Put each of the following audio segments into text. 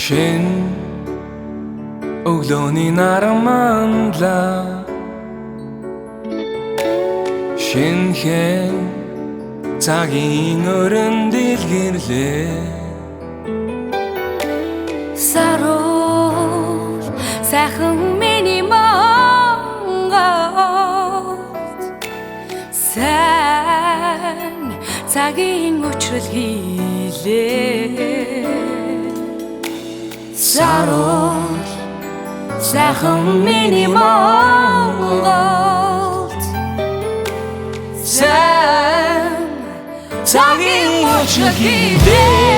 Shin өглөөний нарамандла шинхэн цагийн өрөн дэлгэрлээ Сарол сайхан миний Монгол сайн цагийн өчрөл хийлээ Сарол сайхан миний Монгол сайн цагийн өчрөл хийлээ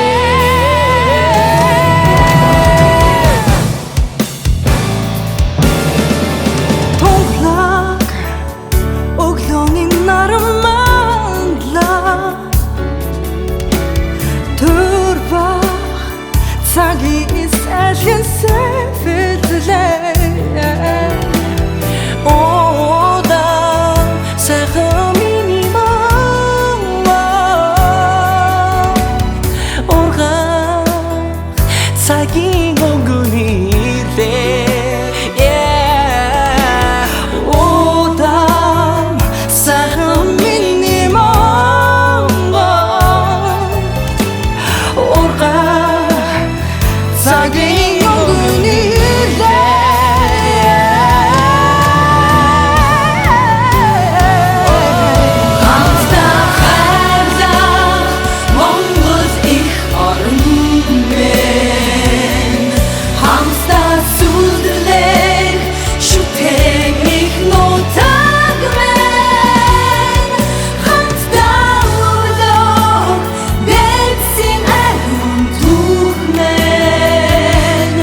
Цагийн сайхан сэвэллээ Одан сайхан миний Монгол Оргах цагийн өнгөнийрээ Одан сайхан миний Монгол Оргах Цагийн өнгөнийрээ Хамтдаа хайрлах Монгол их орн минь Хамтдаа сүлдэлэх шүтэн их нутаг минь Хамтдаа үлдэх дэвсийн ариун түүх минь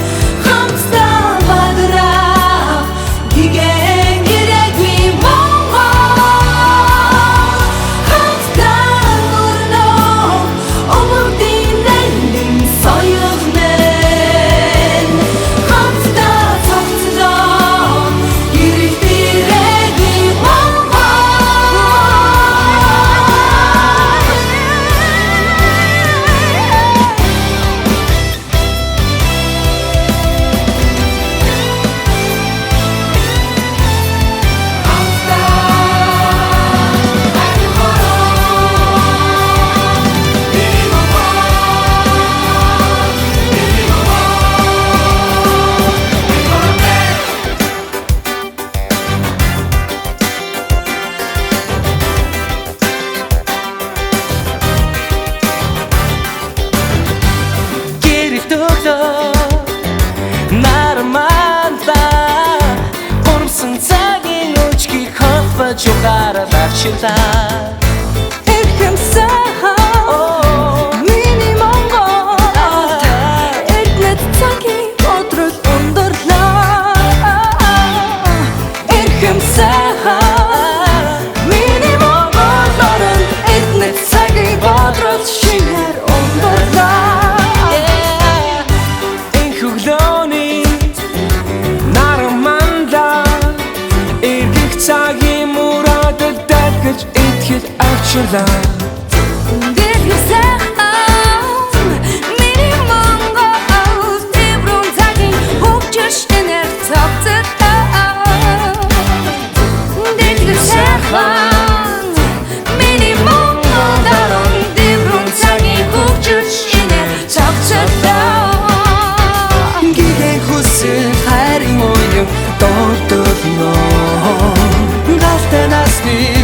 Нараманда Урамсан цагийн өчгийг холбож угаарал авчилаа Эрхэм сайхан миний Монгол Эрдэнэт цагийн өдрөл өндөрлөө Эрхэм сайхан миний Монгол орон Эрдэнэт цагийн өдрөл шинээр өндөрлөө Цагийн мурадад дахиж итгэл авчилаа Дэлгэр сайхан миний Монгол Дэврэн цагийн хөгжил шинээр цогцолтой Дэлгэр сайхан миний Монгол Дэврэн цагийн хөгжил шинээр цогцолтой Гидэн хүсэл хайрын уян дордолно Галтай насны